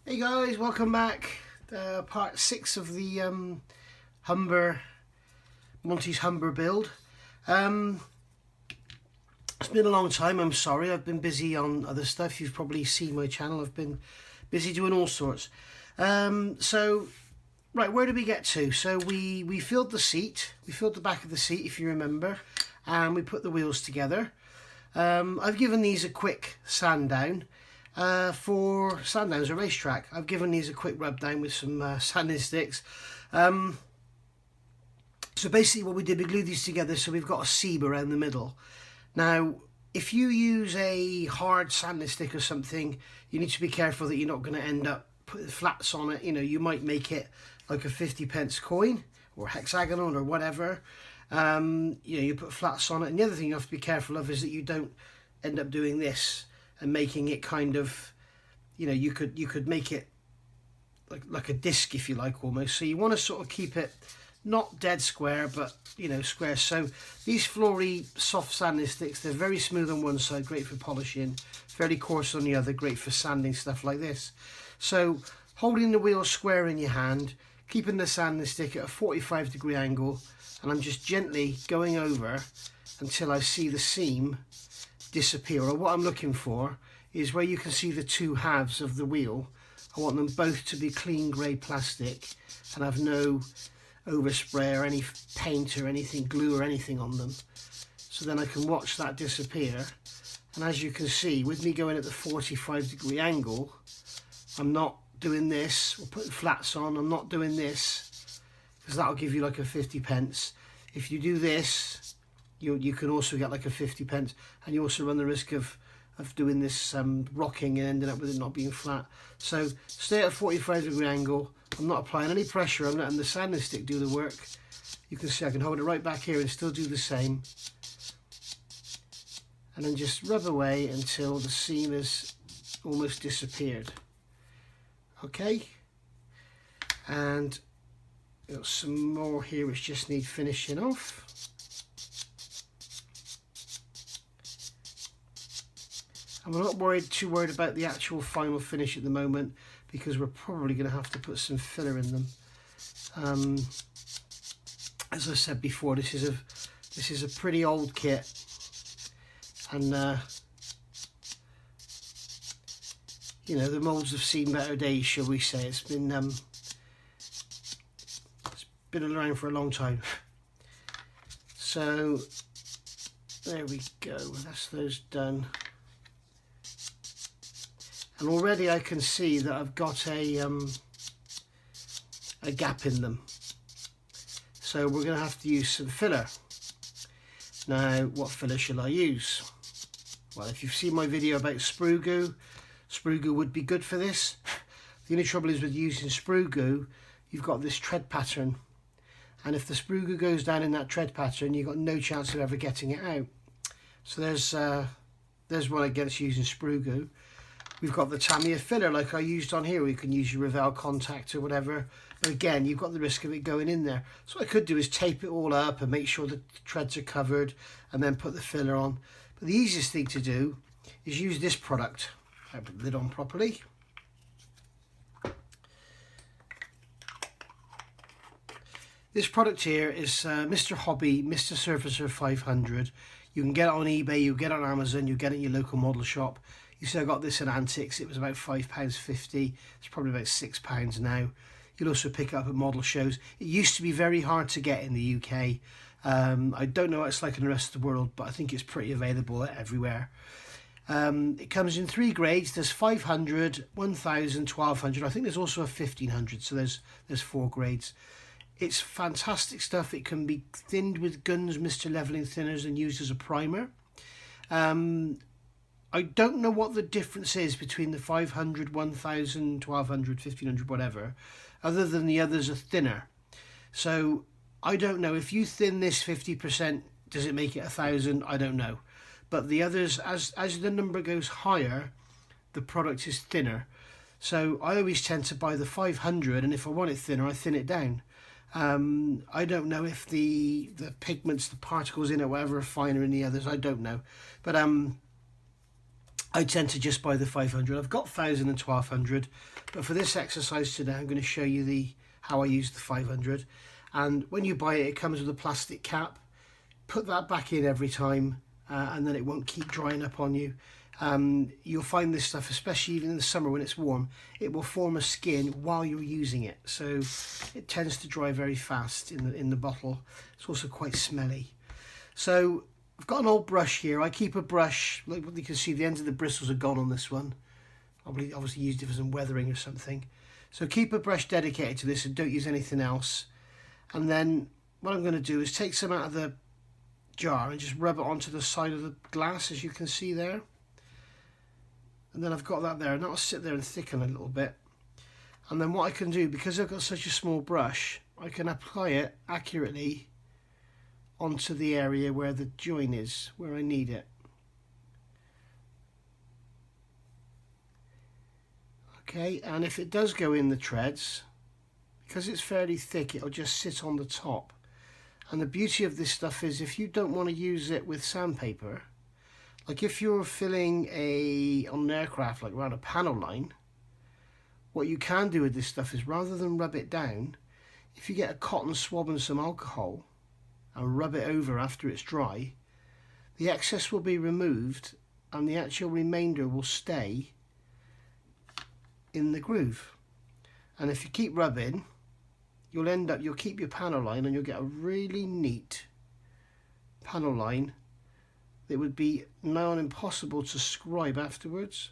Hey guys, welcome back. Part 6 of the Montys Humber build. It's been a long time, I'm sorry. I've been busy on other stuff. You've probably seen my channel. I've been busy doing all sorts. Right, where did we get to? So we filled the seat. We filled the back of the seat, if you remember. And we put the wheels together. I've given these a quick sand down. For Sandowns, a racetrack, I've given these a quick rub down with some sanding sticks. So basically what we did, we glued these together so we've got a seam around the middle. Now if you use a hard sanding stick or something, you need to be careful that you're not going to end up putting flats on it. You know, you might make it like a 50p coin or hexagonal or whatever. You put flats on it, and the other thing you have to be careful of is that you don't end up doing this and making it kind of, you could make it like a disc, if you like, almost. So you want to sort of keep it not dead square, but square. So these Flory soft sanding sticks, they're very smooth on one side, great for polishing, fairly coarse on the other, great for sanding stuff like this. So holding the wheel square in your hand, keeping the sanding stick at a 45-degree angle, and I'm just gently going over until I see the seam disappear. Or what I'm looking for is where you can see the two halves of the wheel. I want them both to be clean grey plastic and have no overspray or any paint or anything, glue or anything on them. So then I can watch that disappear. And as you can see, with me going at the 45-degree angle, I'm not doing this or putting flats on. I'm not doing this because that'll give you like a 50p. If you do this, you can also get like a 50p, and you also run the risk of doing this rocking and ending up with it not being flat. So stay at a 45-degree angle. I'm not applying any pressure. I'm letting the sanding stick do the work. You can see I can hold it right back here and still do the same. And then just rub away until the seam has almost disappeared. Okay. And got some more here which just need finishing off. I'm not too worried about the actual final finish at the moment, because we're probably going to have to put some filler in them. As I said before, this is a pretty old kit, and the moulds have seen better days, shall we say. It's been around for a long time. So there we go. That's those done. And already I can see that I've got a gap in them. So we're going to have to use some filler. Now, what filler shall I use? Well, if you've seen my video about sprue goo would be good for this. The only trouble is with using sprue goo, you've got this tread pattern. And if the sprue goo goes down in that tread pattern, you've got no chance of ever getting it out. So there's what I get using sprue goo. We've got the Tamiya filler like I used on here. We can use your Revell contact or whatever. But again, you've got the risk of it going in there. So what I could do is tape it all up and make sure the treads are covered and then put the filler on. But the easiest thing to do is use this product. I put the lid on properly. This product here is Mr. Hobby, Mr. Surfacer 500. You can get it on eBay, you get it on Amazon, you get it in your local model shop. You see I got this at Antiques, it was about £5.50, it's probably about £6 now. You'll also pick it up at model shows. It used to be very hard to get in the UK. I don't know what it's like in the rest of the world, but I think it's pretty available everywhere. It comes in 3 grades, there's 500, 1000, 1200, I think there's also a 1500, so there's 4 grades. It's fantastic stuff. It can be thinned with Guns Mr. Leveling Thinners and used as a primer. I don't know what the difference is between the 500, 1000, 1200, 1500, whatever, other than the others are thinner. So I don't know. If you thin this 50%, does it make it 1000? I don't know. But the others, as the number goes higher, the product is thinner. So I always tend to buy the 500, and if I want it thinner, I thin it down. I don't know if the pigments, the particles in it, whatever, are finer in the others. I don't know. But I tend to just buy the 500. I've got 1000 and 1200, but for this exercise today I'm going to show you how I use the 500. And when you buy it, it comes with a plastic cap. Put that back in every time, and then it won't keep drying up on you. You'll find this stuff, especially even in the summer when it's warm, it will form a skin while you're using it, so it tends to dry very fast in the bottle. It's also quite smelly. So I've got an old brush here. I keep a brush, like you can see the ends of the bristles are gone on this one. Probably obviously used it for some weathering or something. So keep a brush dedicated to this and don't use anything else. And then what I'm going to do is take some out of the jar and just rub it onto the side of the glass, as you can see there. And then I've got that there, and that'll sit there and thicken a little bit. And then what I can do, because I've got such a small brush, I can apply it accurately onto the area where the joint is, where I need it. Okay, and if it does go in the treads, because it's fairly thick, it'll just sit on the top. And the beauty of this stuff is, if you don't want to use it with sandpaper, like if you're filling on an aircraft, like around a panel line, what you can do with this stuff is, rather than rub it down, if you get a cotton swab and some alcohol and rub it over after it's dry, the excess will be removed and the actual remainder will stay in the groove. And if you keep rubbing, you'll keep your panel line, and you'll get a really neat panel line that would be now impossible to scribe afterwards.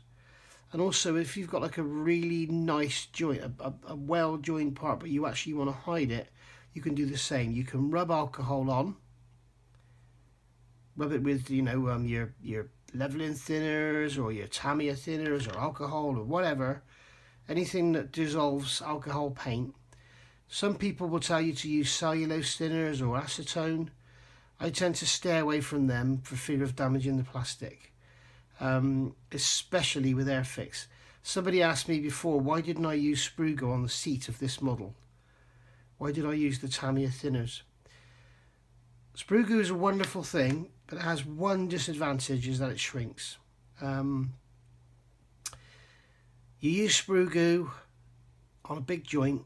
And also, if you've got like a really nice joint, a well joined part, but you actually want to hide it, you can do the same. You can rub alcohol on, rub it with your leveling thinners or your Tamiya thinners or alcohol or whatever, anything that dissolves alcohol paint. Some people will tell you to use cellulose thinners or acetone. I tend to stay away from them for fear of damaging the plastic, especially with Airfix. Somebody asked me before, why didn't I use Sprugo on the seat of this model? Why did I use the Tamiya thinners? Sprugo is a wonderful thing, but it has one disadvantage, is that it shrinks. You use Sprugo on a big joint,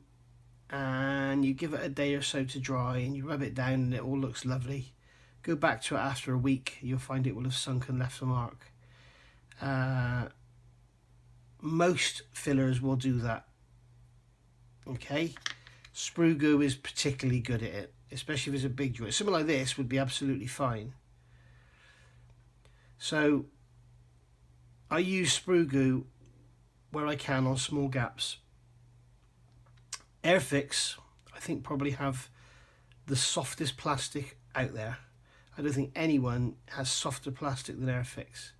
and you give it a day or so to dry, and you rub it down and it all looks lovely. Go back to it after a week, you'll find it will have sunk and left a mark. Most fillers will do that. Okay, Sprugo is particularly good at it, especially if it's a big joint. Something like this would be absolutely fine. So I use Sprugo where I can on small gaps. Airfix, I think, probably have the softest plastic out there. I don't think anyone has softer plastic than Airfix.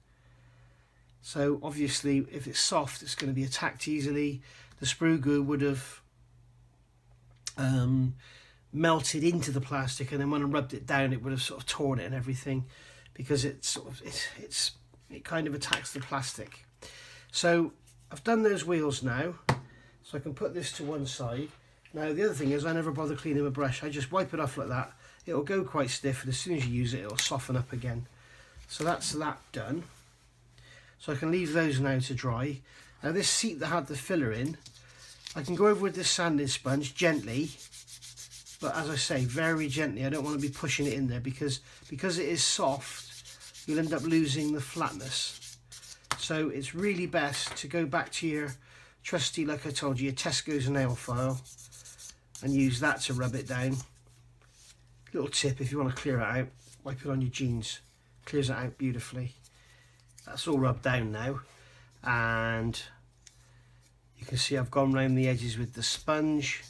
So obviously, if it's soft, it's going to be attacked easily. The Sprugo would have melted into the plastic, and then when I rubbed it down, it would have sort of torn it and everything, because it kind of attacks the plastic. So I've done those wheels now, so I can put this to one side. Now the other thing is, I never bother cleaning my brush. I just wipe it off like that. It'll go quite stiff, and as soon as you use it, it'll soften up again. So that's that done. So I can leave those now to dry. Now this seat that had the filler in, I can go over with this sanding sponge gently, but as I say, very gently. I don't want to be pushing it in there, because it is soft, you'll end up losing the flatness. So it's really best to go back to your trusty, like I told you, your Tesco's nail file, and use that to rub it down. Little tip, if you want to clear it out, wipe it on your jeans. Clears it out beautifully. That's all rubbed down now, and you can see I've gone around the edges with the sponge.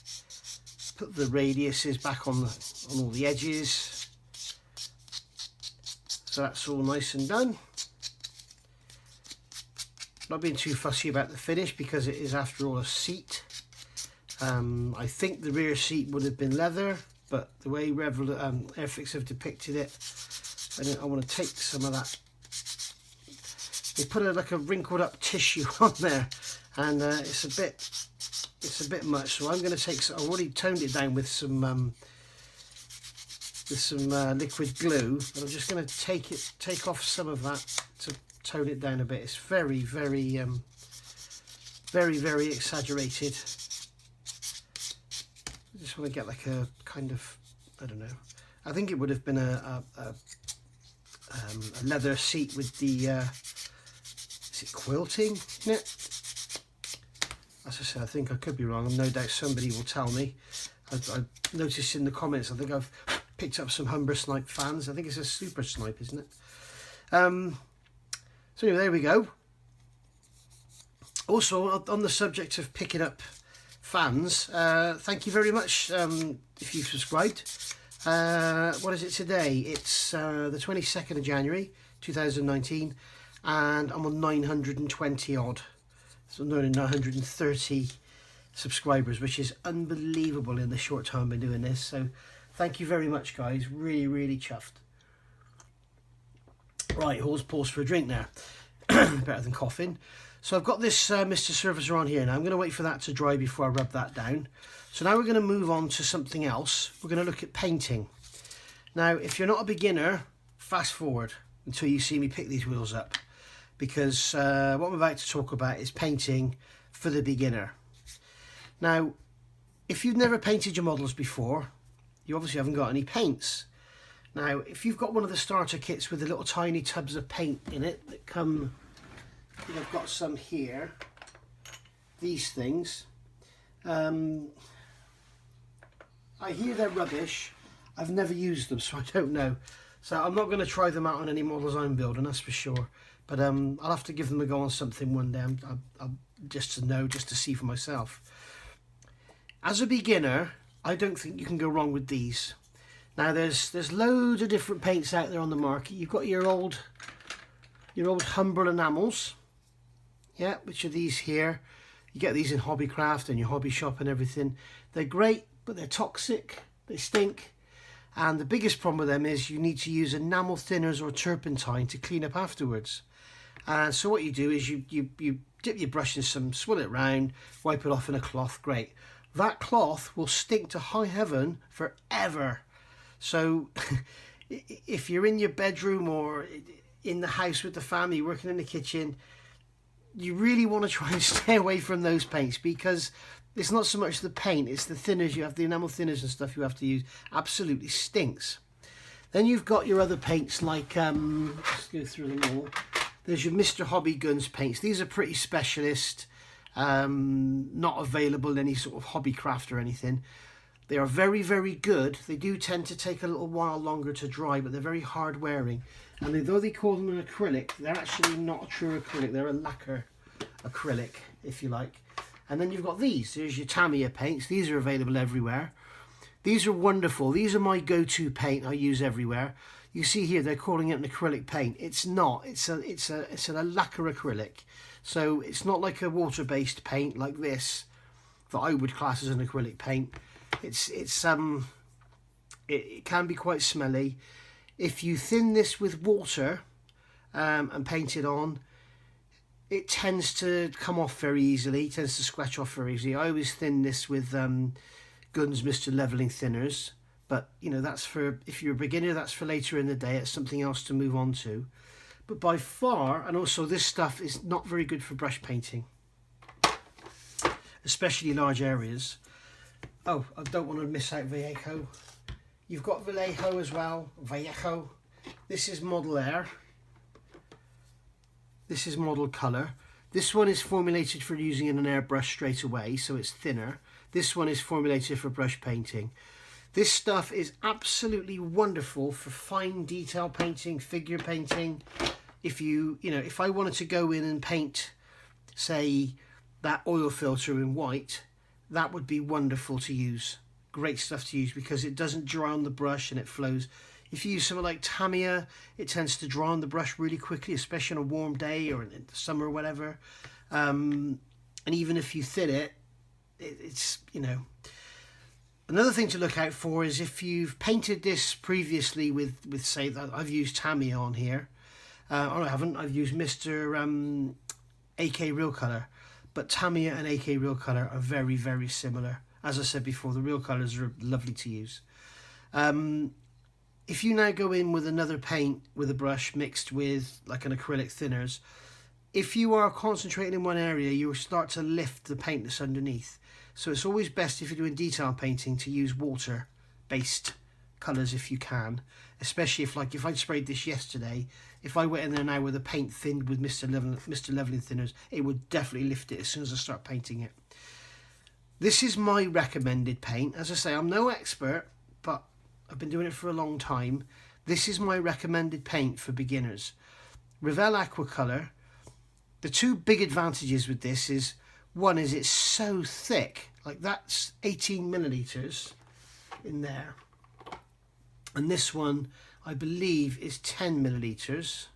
Put the radiuses back on all the edges. So that's all nice and done. Not being too fussy about the finish, because it is after all a seat. I think the rear seat would have been leather, but the way Revell Airfix have depicted it, I want to take some of that. They put like a wrinkled up tissue on there, and it's a bit much. So I'm going to take. I've already toned it down with some liquid glue, but I'm just going to take off some of that tone it down a bit. It's very, very, very exaggerated. I just want to get like a kind of, I don't know. I think it would have been a leather seat with the, is it quilting in it? As I said, I think I could be wrong. No doubt somebody will tell me. I've noticed in the comments, I think I've picked up some Humber Snipe fans. I think it's a Super Snipe, isn't it? So anyway, there we go. Also, on the subject of picking up fans, thank you very much if you've subscribed. What is it today? It's the 22nd of January 2019, and I'm on 920 odd, so 930 subscribers, which is unbelievable in the short time I've been doing this. So thank you very much, guys. Really chuffed. Right, pause for a drink now. Better than coughing. So I've got this Mr. Surfacer on here now. I'm going to wait for that to dry before I rub that down. So now we're going to move on to something else. We're going to look at painting. Now, if you're not a beginner, fast forward until you see me pick these wheels up, because what I'm about to talk about is painting for the beginner. Now, if you've never painted your models before, you obviously haven't got any paints. Now, if you've got one of the starter kits with the little tiny tubs of paint in it that come, I've got some here, these things. I hear they're rubbish. I've never used them, so I don't know. So I'm not going to try them out on any models I'm building, that's for sure. But I'll have to give them a go on something one day, I'll just to know, just to see for myself. As a beginner, I don't think you can go wrong with these. Now there's loads of different paints out there on the market. You've got your old Humber enamels, yeah, which are these here. You get these in Hobbycraft and your hobby shop and everything. They're great, but they're toxic, they stink, and the biggest problem with them is you need to use enamel thinners or turpentine to clean up afterwards. And so what you do is you dip your brush in some, swirl it round, wipe it off in a cloth, great. That cloth will stink to high heaven forever. So if you're in your bedroom or in the house with the family, working in the kitchen, you really want to try and stay away from those paints, because it's not so much the paint, it's the thinners. You have the enamel thinners and stuff you have to use. Absolutely stinks. Then you've got your other paints like, let's go through them all. There's your Mr. Hobby Guns paints. These are pretty specialist, not available in any sort of Hobbycraft or anything. They are very good. They do tend to take a little while longer to dry, but they're very hard wearing. And though they call them an acrylic, they're actually not a true acrylic. They're a lacquer acrylic, if you like. And then you've got these. There's your Tamiya paints. These are available everywhere. These are wonderful. These are my go-to paint I use everywhere. You see here, they're calling it an acrylic paint. It's not. It's a lacquer acrylic. So it's not like a water-based paint like this that I would class as an acrylic paint. It can be quite smelly. If you thin this with water and paint it on, it tends to come off very easily. It tends to scratch off very easily. I always thin this with Guns Mr. Leveling Thinners. But, you know, that's for, if you're a beginner, that's for later in the day. It's something else to move on to. But by far, and also this stuff is not very good for brush painting, especially large areas. Oh, I don't want to miss out Vallejo. You've got Vallejo as well. Vallejo. This is Model Air. This is Model Colour. This one is formulated for using in an airbrush straight away, so it's thinner. This one is formulated for brush painting. This stuff is absolutely wonderful for fine detail painting, figure painting. If if I wanted to go in and paint, say, that oil filter in white, that would be wonderful to use. Great stuff to use because it doesn't dry on the brush and it flows. If you use something like Tamiya, it tends to dry on the brush really quickly, especially on a warm day or in the summer or whatever. And even if you thin it, it's, Another thing to look out for is if you've painted this previously with say, that I've used Tamiya on here. Or I haven't, I've used Mr. AK Real Colour. But Tamiya and AK Real Colour are very similar. As I said before, the Real Colours are lovely to use. if you now go in with another paint with a brush mixed with like an acrylic thinners, if you are concentrating in one area, you'll start to lift the paint that's underneath. So it's always best, if you're doing detail painting, to use water-based colours if you can. Especially if I sprayed this yesterday, if I went in there now with a paint thinned with Mr. Leveling thinners, it would definitely lift it as soon as I start painting it. This is my recommended paint. As I say, I'm no expert, but I've been doing it for a long time. This is my recommended paint for beginners. Revell Aquacolor. The two big advantages with this is, one is it's so thick, like that's 18 millilitres in there. And this one, I believe, is 10 millilitres.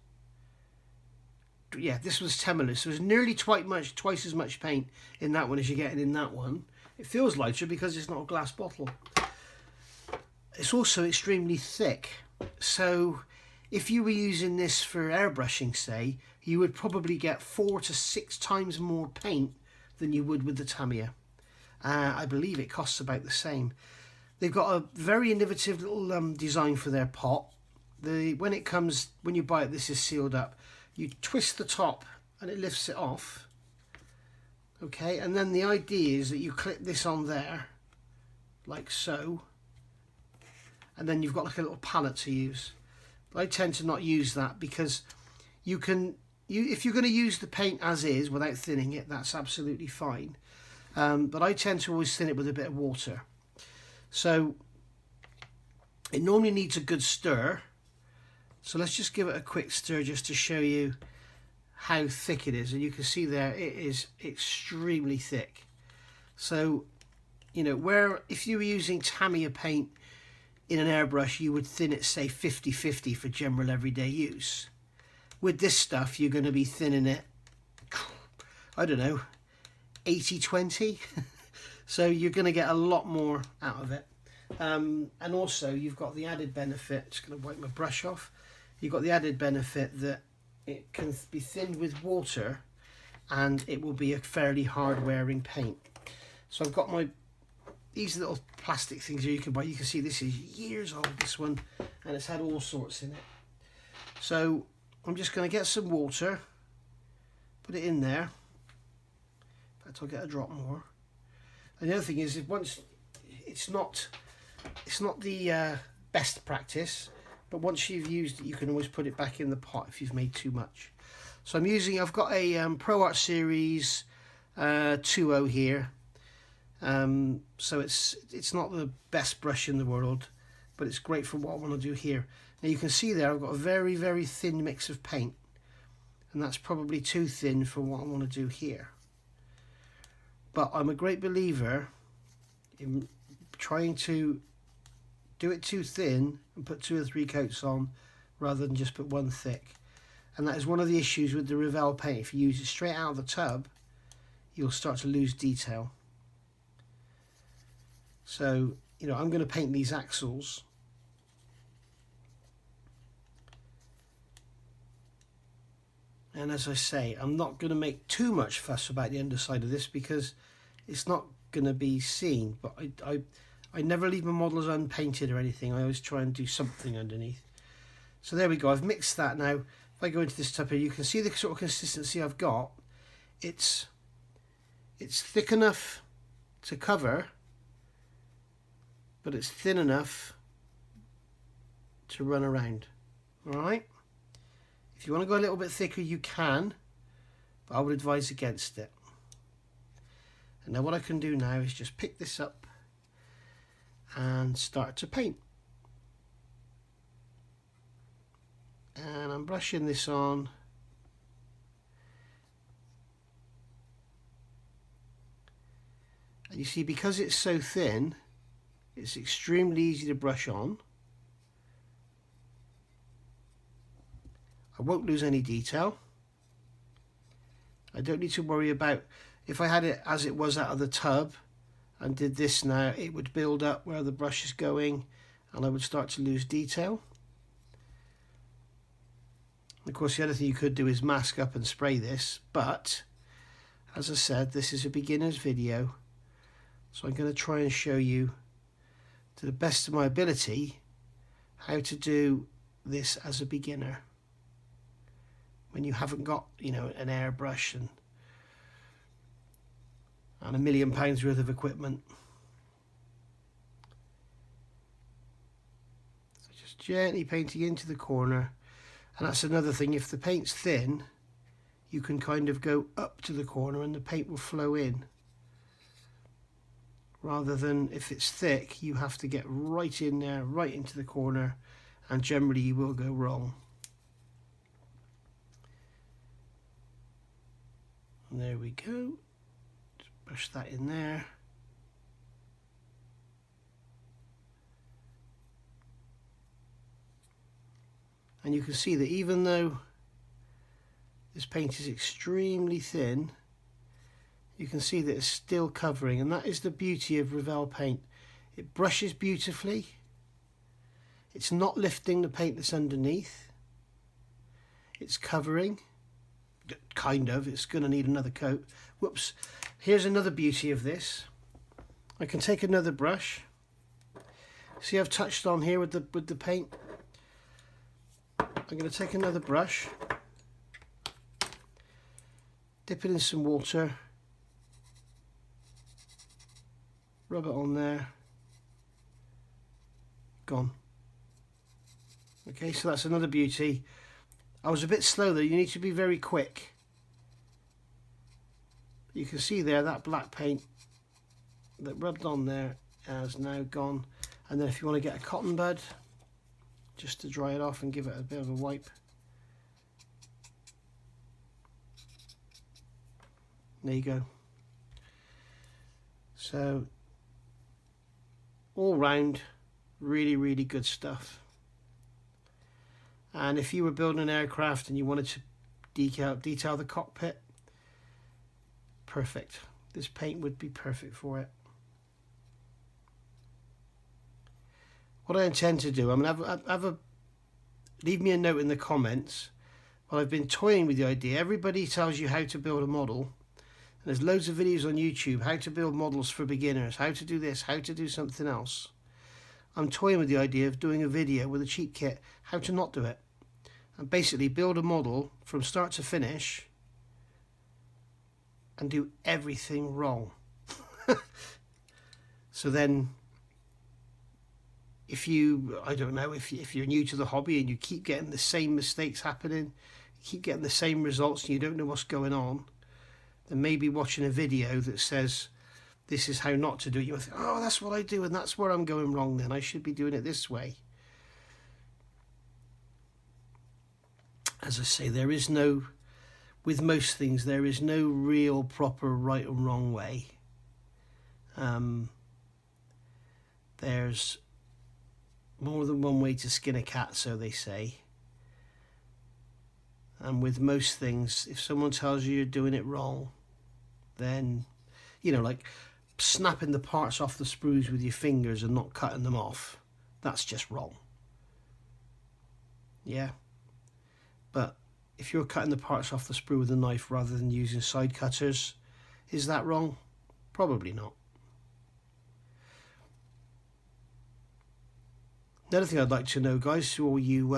Yeah, this was 10 millilitres. So it's nearly twice as much paint in that one as you're getting in that one. It feels lighter because it's not a glass bottle. It's also extremely thick. So if you were using this for airbrushing, say, you would probably get 4 to 6 times more paint than you would with the Tamiya. I believe it costs about the same. They've got a very innovative little design for their pot. When you buy it, this is sealed up. You twist the top and it lifts it off. Okay, and then the idea is that you clip this on there, like so. And then you've got like a little palette to use. But I tend to not use that because if you're going to use the paint as is without thinning it, that's absolutely fine. But I tend to always thin it with a bit of water. So it normally needs a good stir. So let's just give it a quick stir just to show you how thick it is. And you can see there it is extremely thick. So, you know, if you were using Tamiya paint in an airbrush, you would thin it, say, 50-50 for general everyday use. With this stuff, you're going to be thinning it, I don't know, 80-20. So you're going to get a lot more out of it. And also, you've got the added benefit, just going to wipe my brush off. You've got the added benefit that it can be thinned with water and it will be a fairly hard wearing paint. So I've got these little plastic things here you can buy. You can see this is years old, this one, and it's had all sorts in it. So I'm just going to get some water, put it in there. In fact, I'll get a drop more. And the other thing is, it's not the best practice, but once you've used it, you can always put it back in the pot if you've made too much. So I've got a Pro Art Series 2.0 here. So it's not the best brush in the world, but it's great for what I want to do here. Now you can see there I've got a very, very thin mix of paint, and that's probably too thin for what I want to do here. But I'm a great believer in trying to do it too thin and put 2 or 3 coats on rather than just put one thick. And that is one of the issues with the Revell paint. If you use it straight out of the tub, you'll start to lose detail. So, you know, I'm going to paint these axles. And as I say, I'm not going to make too much fuss about the underside of this because it's not going to be seen. But I never leave my models unpainted or anything. I always try and do something underneath. So there we go. I've mixed that now. If I go into this tub here, you can see the sort of consistency I've got. It's thick enough to cover, but it's thin enough to run around. All right. If you want to go a little bit thicker, you can, but I would advise against it. And now what I can do now is just pick this up and start to paint. And I'm brushing this on. And you see, because it's so thin, it's extremely easy to brush on. I won't lose any detail. I don't need to worry about, if I had it as it was out of the tub and did this now, it would build up where the brush is going and I would start to lose detail. Of course, the other thing you could do is mask up and spray this, but as I said, this is a beginner's video, so I'm going to try and show you to the best of my ability how to do this as a beginner when you haven't got, you know, an airbrush and £1 million worth of equipment. So just gently painting into the corner. And that's another thing, if the paint's thin, you can kind of go up to the corner and the paint will flow in. Rather than if it's thick, you have to get right in there, right into the corner, and generally you will go wrong. And there we go. Just brush that in there. And you can see that even though this paint is extremely thin, you can see that it's still covering, and that is the beauty of Revell paint. It brushes beautifully. It's not lifting the paint that's underneath. It's covering. Kind of. It's going to need another coat. Whoops. Here's another beauty of this. I can take another brush. See, I've touched on here with the paint. I'm going to take another brush, dip it in some water, rub it on there, gone. Okay, so that's another beauty. I was a bit slow though, you need to be very quick. You can see there that black paint that rubbed on there has now gone. And then if you want to get a cotton bud, just to dry it off and give it a bit of a wipe. There you go. So all round, really, really good stuff. And if you were building an aircraft and you wanted to detail the cockpit, perfect. This paint would be perfect for it. What I intend to do, I mean, leave me a note in the comments. Well, I've been toying with the idea. Everybody tells you how to build a model. And there's loads of videos on YouTube, how to build models for beginners, how to do this, how to do something else. I'm toying with the idea of doing a video with a cheap kit, how to not do it. And basically build a model from start to finish and do everything wrong. So then, if you're new to the hobby and you keep getting the same mistakes happening, you keep getting the same results and you don't know what's going on, then maybe watching a video that says this is how not to do it, you'll think, oh, that's what I do and that's where I'm going wrong then. I should be doing it this way. As I say, with most things, there is no real proper right and wrong way. There's more than one way to skin a cat, so they say. And with most things, if someone tells you you're doing it wrong, then, you know, like snapping the parts off the sprues with your fingers and not cutting them off, that's just wrong. Yeah. But if you're cutting the parts off the sprue with a knife rather than using side cutters, is that wrong? Probably not. Another thing I'd like to know, guys, to all you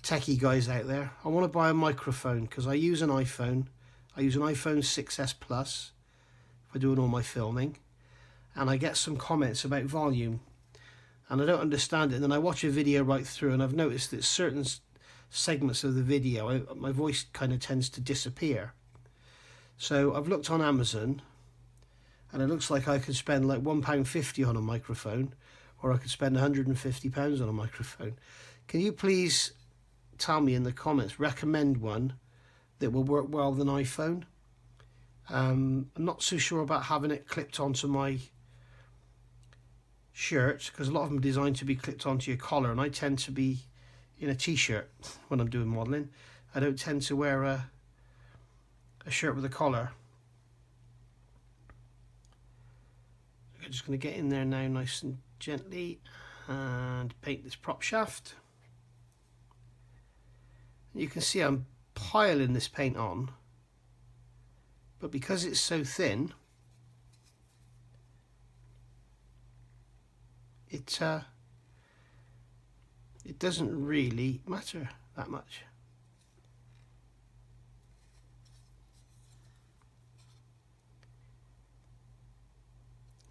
techie guys out there, I want to buy a microphone because I use an iPhone. I use an iPhone 6S Plus for doing all my filming, and I get some comments about volume, and I don't understand it. And then I watch a video right through, and I've noticed that certain segments of the video, my voice kind of tends to disappear. So I've looked on Amazon, and it looks like I could spend like £1.50 on a microphone, or I could spend £150 on a microphone. Can you please tell me in the comments, recommend one that will work well with an iPhone? I'm not so sure about having it clipped onto my shirt, because a lot of them are designed to be clipped onto your collar, and I tend to be in a t-shirt when I'm doing modelling. I don't tend to wear a shirt with a collar. I'm just going to get in there now nice and gently and paint this prop shaft. You can see I'm piling this paint on, but because it's so thin, it it doesn't really matter that much.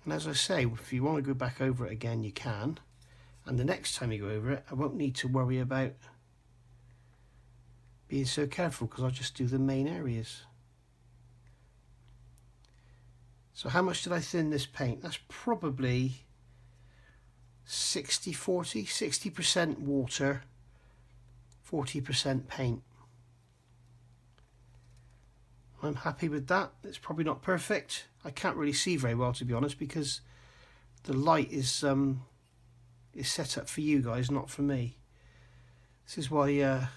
And as I say, if you want to go back over it again, you can. And the next time you go over it, I won't need to worry about being so careful, because I'll just do the main areas. So how much did I thin this paint? That's probably 60-40, 60% water, 40% paint. I'm happy with that. It's probably not perfect. I can't really see very well, to be honest, because the light is set up for you guys, not for me. This is why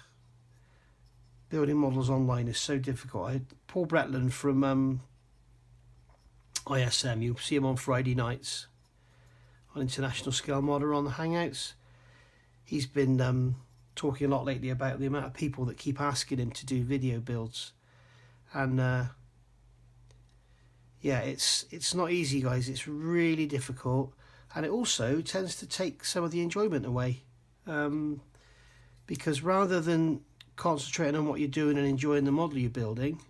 building models online is so difficult. Paul Bretland from ISM, you'll see him on Friday nights on International Scale Model on the Hangouts. He's been talking a lot lately about the amount of people that keep asking him to do video builds, and yeah, it's not easy, guys. It's really difficult, and it also tends to take some of the enjoyment away, because rather than concentrating on what you're doing and enjoying the model you're building,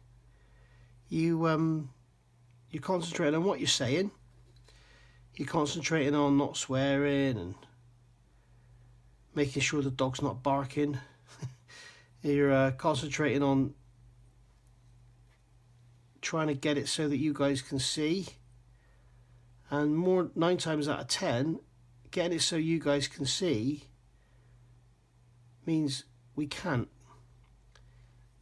you're concentrating on what you're saying. You're concentrating on not swearing and making sure the dog's not barking. You're concentrating on trying to get it so that you guys can see, and 9 times out of 10, getting it so you guys can see means we can't.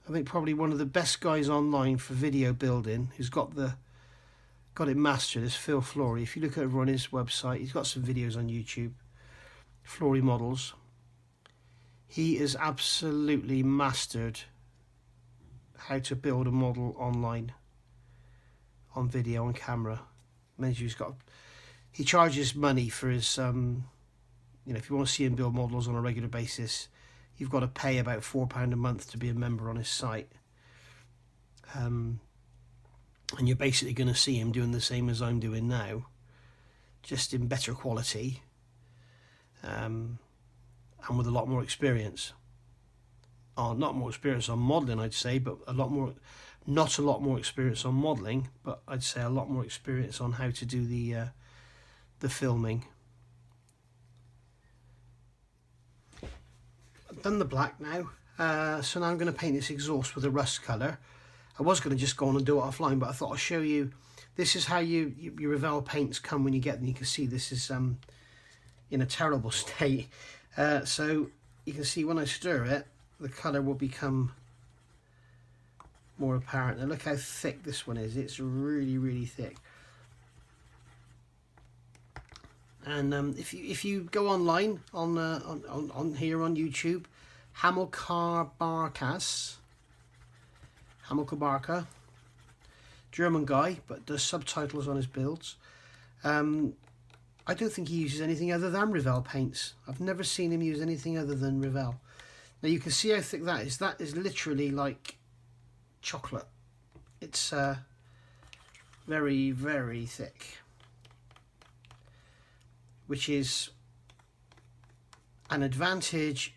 I think probably one of the best guys online for video building who's got it mastered is Phil Flory. If you look over on his website, he's got some videos on YouTube, Flory Models. He has absolutely mastered how to build a model online, on video, on camera. He charges money for his, if you want to see him build models on a regular basis, you've got to pay about £4 a month to be a member on his site. And you're basically going to see him doing the same as I'm doing now, just in better quality, and with a lot more experience. Not more experience on modelling, I'd say, but not a lot more experience on modelling, but I'd say a lot more experience on how to do the filming. I've done the black now, so now I'm going to paint this exhaust with a rust colour. I was going to just go on and do it offline, but I thought I'll show you. This is how your Revell paints come when you get them. You can see this is in a terrible state. So you can see when I stir it, the colour will become more apparent. Now look how thick this one is. It's really, really thick. And if you go online on here on YouTube, Hamilcar, German guy, but does subtitles on his builds. I don't think he uses anything other than Revell paints. I've never seen him use anything other than Revell. Now you can see how thick that is. That is literally like chocolate. It's very, very thick, which is an advantage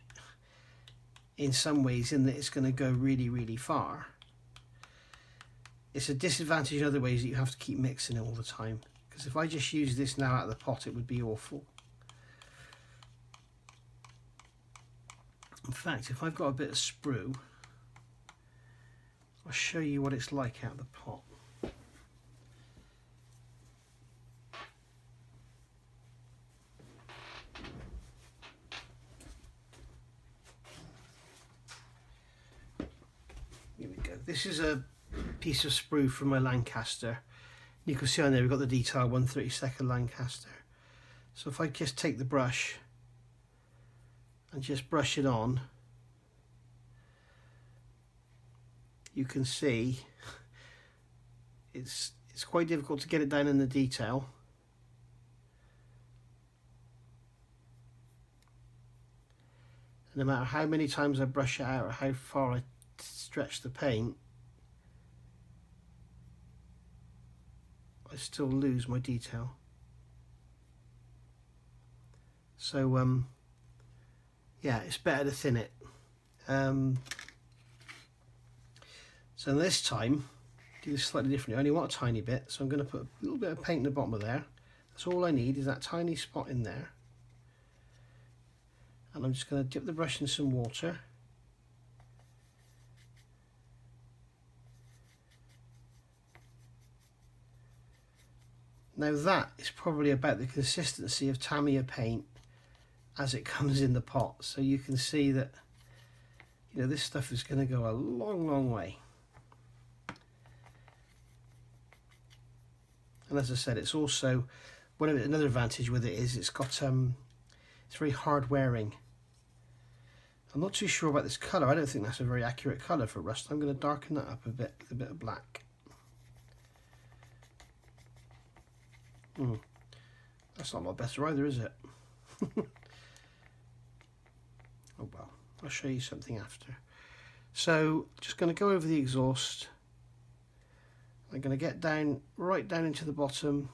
in some ways, in that it's going to go really, really far. It's a disadvantage in other ways, that you have to keep mixing it all the time, because if I just use this now out of the pot, it would be awful. In fact, if I've got a bit of sprue, I'll show you what it's like out of the pot. Here we go. This is a piece of sprue from my Lancaster. You can see on there we've got the detail 1/32 Lancaster. So if I just take the brush and just brush it on, you can see it's quite difficult to get it down in the detail. And no matter how many times I brush it out or how far I stretch the paint, I still lose my detail. So yeah, yeah, it's better to thin it. So this time, do this slightly differently. I only want a tiny bit, so I'm going to put a little bit of paint in the bottom of there. That's all I need, is that tiny spot in there. And I'm just going to dip the brush in some water. Now that is probably about the consistency of Tamiya paint as it comes in the pot. So you can see that, you know, this stuff is going to go a long, long way. And as I said, it's also, another advantage with it is it's got, it's very hard wearing. I'm not too sure about this colour. I don't think that's a very accurate colour for rust. I'm going to darken that up a bit with a bit of black. That's not a lot better either, is it? Oh well, I'll show you something after. So just going to go over the exhaust. I'm going to get down, right down into the bottom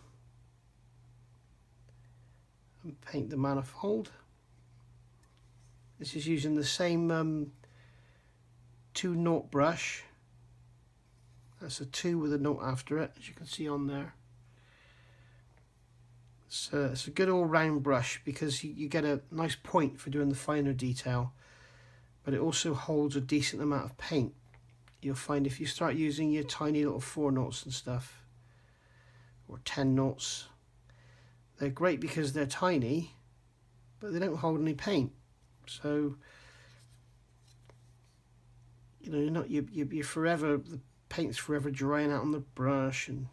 and paint the manifold. This is using the same 2-0 brush. That's a 2 with a 0 after it, as you can see on there. So it's a good all-round brush because you get a nice point for doing the finer detail, but it also holds a decent amount of paint. You'll find if you start using your tiny little 4-0s and stuff, or 10-0s, they're great because they're tiny, but they don't hold any paint. So, you know, you're forever, the paint's forever drying out on the brush, and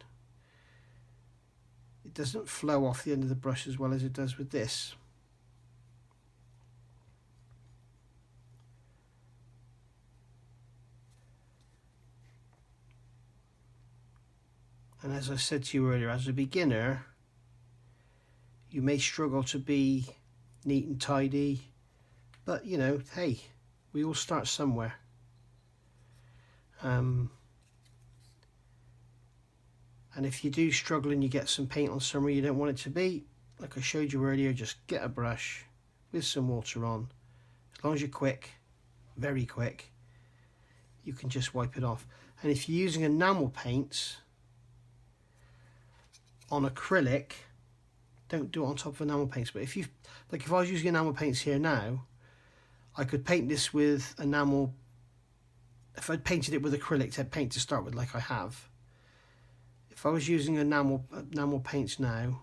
it doesn't flow off the end of the brush as well as it does with this. And as I said to you earlier, as a beginner, you may struggle to be neat and tidy, but you know, hey, we all start somewhere. And if you do struggle and you get some paint on somewhere you don't want it to be, like I showed you earlier, just get a brush with some water on. As long as you're quick, very quick, you can just wipe it off. And if you're using enamel paints on acrylic, don't do it on top of enamel paints. But if you, like if I was using enamel paints here now, I could paint this with enamel. If I'd painted it with acrylic paint to start with, like I have, if I was using enamel paints now,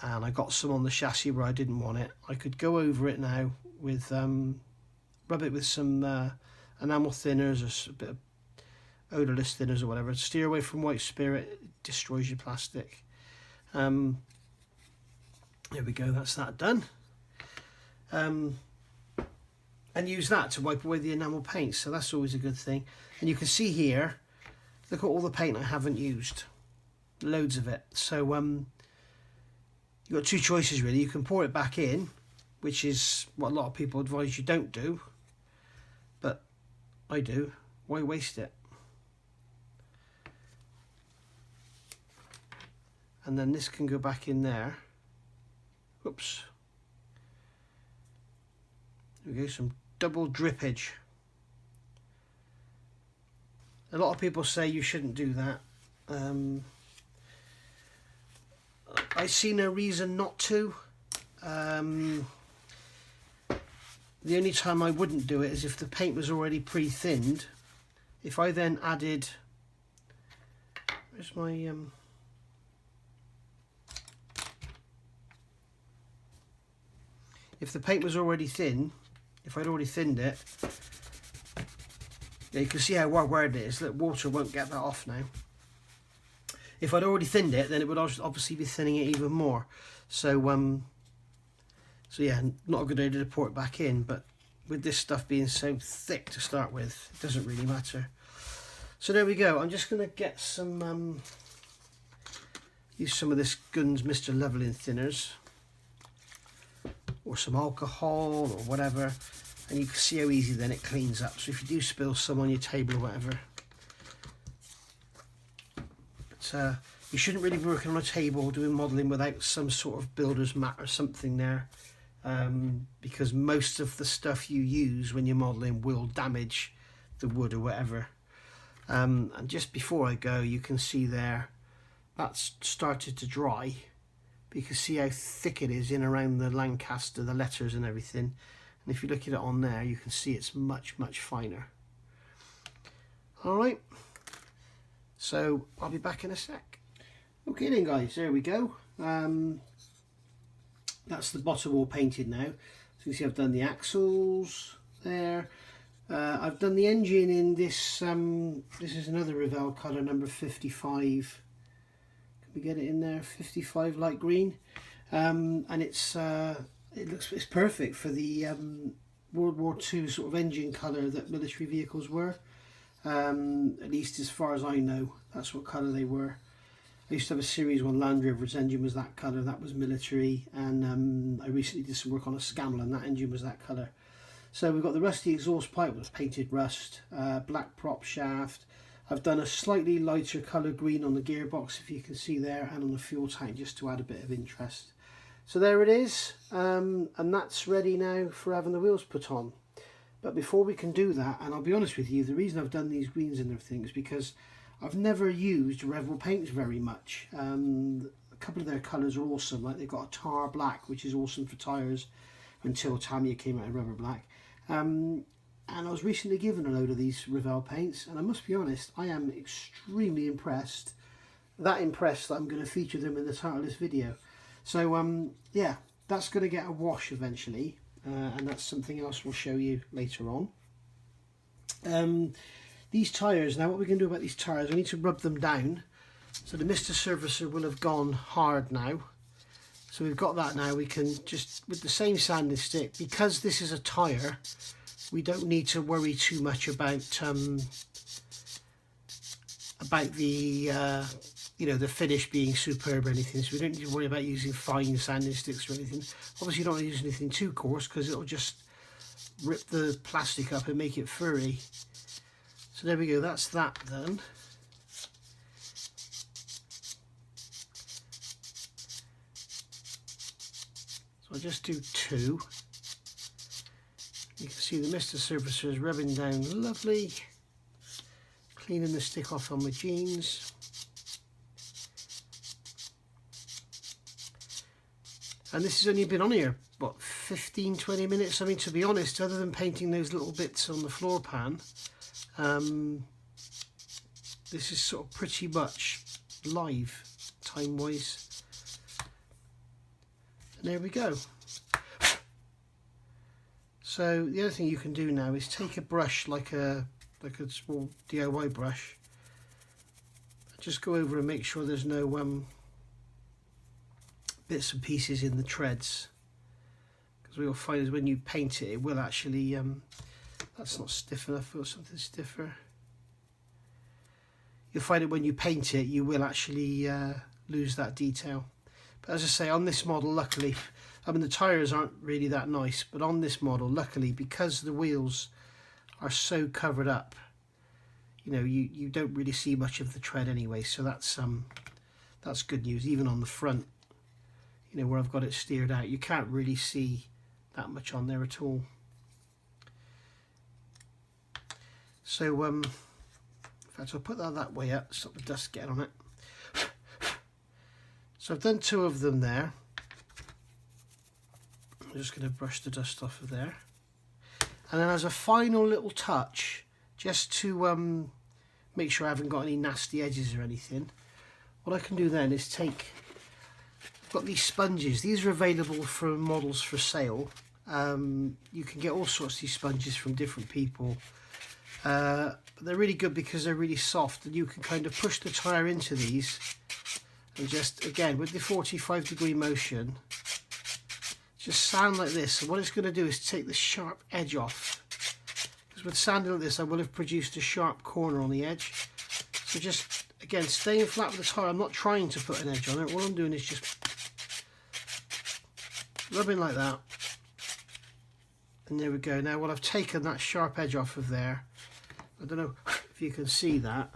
and I got some on the chassis where I didn't want it, I could go over it now with, rub it with some enamel thinners or a bit of odourless thinners or whatever. Steer away from white spirit, it destroys your plastic. There we go, that's that done. And use that to wipe away the enamel paint, so that's always a good thing. And you can see here, look at all the paint I haven't used, loads of it. So you've got two choices really. You can pour it back in, which is what a lot of people advise you don't do, but I do. Why waste it? And then this can go back in there. Whoops. There we go, some double drippage. A lot of people say you shouldn't do that. I see no reason not to. The only time I wouldn't do it is if the paint was already pre-thinned. If I then added, where's my if the paint was already thin, if I'd already thinned it, yeah, you can see how well weared it is. That water won't get that off now. If I'd already thinned it, then it would obviously be thinning it even more. So, so yeah, not a good idea to pour it back in. But with this stuff being so thick to start with, it doesn't really matter. So there we go. I'm just going to get some, use some of this Guns Mr. Leveling thinners, or some alcohol or whatever, and you can see how easy then it cleans up. So if you do spill some on your table or whatever, but you shouldn't really be working on a table doing modelling without some sort of builder's mat or something there. because most of the stuff you use when you're modelling will damage the wood or whatever. And just before I go, you can see there that's started to dry. But you can see how thick it is in around the Lancaster, the letters and everything. And if you look at it on there, you can see it's much, much finer. Alright, so I'll be back in a sec. Okay then guys, there we go. That's the bottom all painted now. So you can see I've done the axles there. I've done the engine in this, this is another Revell colour, number 55. Can we get it in there? 55 light green. And it's perfect for the World War II sort of engine colour that military vehicles were. At least as far as I know, that's what colour they were. I used to have a Series 1 Land Rover's engine was that colour, that was military, and I recently did some work on a Scamble and that engine was that colour. So we've got the rusty exhaust pipe with painted rust, black prop shaft. I've done a slightly lighter colour green on the gearbox, if you can see there, and on the fuel tank, just to add a bit of interest. So there it is, and that's ready now for having the wheels put on. But before we can do that, and I'll be honest with you, the reason I've done these greens and everything is because I've never used Revell paints very much. A couple of their colours are awesome, like they've got a tar black, which is awesome for tyres, until Tamiya came out of rubber black. And I was recently given a load of these Revell paints, and I must be honest, I am extremely impressed. That impressed that I'm going to feature them in the title of this video. So yeah, that's going to get a wash eventually, and that's something else we'll show you later on. These tyres, now what we're going to do about these tyres, we need to rub them down. So the Mr. Surfacer will have gone hard now. So we've got that now. We can just, with the same sanding stick, because this is a tyre, we don't need to worry too much about the you know, the finish being superb or anything. So we don't need to worry about using fine sanding sticks or anything. Obviously you don't want to use anything too coarse because it'll just rip the plastic up and make it furry. So there we go, that's that done. So I'll just do two. You can see the Mr. Surfacer is rubbing down lovely. Cleaning the stick off on my jeans. And this has only been on here, what, 15-20 minutes? I mean, to be honest, other than painting those little bits on the floor pan, this is sort of pretty much live time wise. And there we go. So the other thing you can do now is take a brush like a small DIY brush, just go over and make sure there's no bits and pieces in the treads, because what you'll find is when you paint it, it will actually that's not stiff enough, or something stiffer. You'll find that when you paint it, you will actually lose that detail. But as I say, on this model, luckily, I mean the tyres aren't really that nice, but on this model, luckily, because the wheels are so covered up, you know, you don't really see much of the tread anyway. So that's good news. Even on the front, you know, where I've got it steered out, you can't really see that much on there at all. So in fact, I'll put that way up, stop the dust getting on it. So I've done two of them there. I'm just going to brush the dust off of there. And then as a final little touch, just to make sure I haven't got any nasty edges or anything, what I can do then is take, I've got these sponges. These are available from models for sale. You can get all sorts of these sponges from different people. They're really good because they're really soft, and you can kind of push the tyre into these and just, again, with the 45-degree motion, just sand like this. And what it's going to do is take the sharp edge off, because with sanding like this I will have produced a sharp corner on the edge. So just, again, staying flat with the tyre, I'm not trying to put an edge on it. All I'm doing is just rubbing like that, and there we go. Now what I've taken that sharp edge off of there, I don't know if you can see that,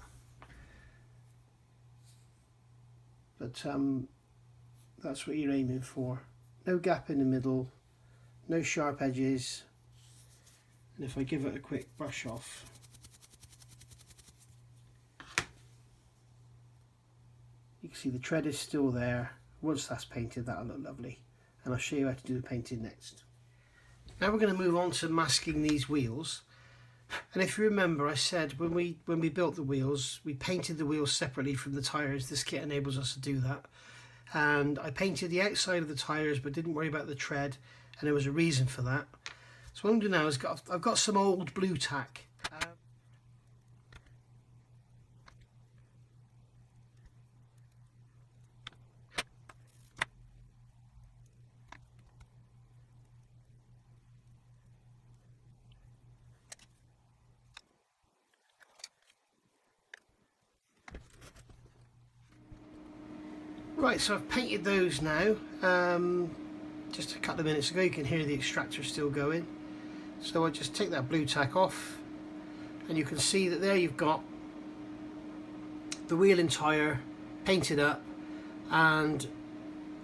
but that's what you're aiming for. No gap in the middle, no sharp edges, and if I give it a quick brush off, you can see the tread is still there. Once that's painted, that'll look lovely, and I'll show you how to do the painting next. Now we're going to move on to masking these wheels. And if you remember, I said when we built the wheels, we painted the wheels separately from the tyres. This kit enables us to do that. And I painted the outside of the tyres but didn't worry about the tread, and there was a reason for that. So what I'm doing now is I've got some old blue tack. Right, so I've painted those now. Just a couple of minutes ago, you can hear the extractor still going. So I just take that blue tack off, and you can see that there you've got the wheel and tyre painted up. And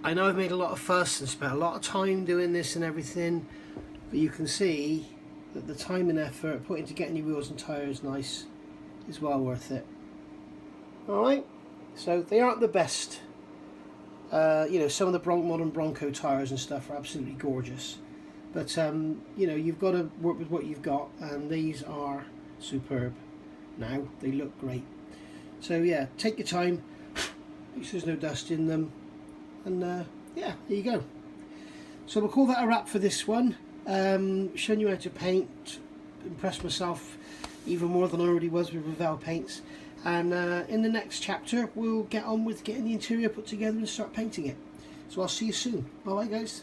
I know I've made a lot of fuss and spent a lot of time doing this and everything, but you can see that the time and effort put into getting your wheels and tyres nice is well worth it. Alright, so they aren't the best. You know, some of the modern Bronco tyres and stuff are absolutely gorgeous, but you know, you've got to work with what you've got, and these are superb. Now they look great. So yeah, take your time, make sure there's no dust in them, and yeah, there you go. So we'll call that a wrap for this one. Showing you how to paint, impressed myself even more than I already was with Revell paints. And in the next chapter we'll get on with getting the interior put together and start painting it. So I'll see you soon. Bye bye guys.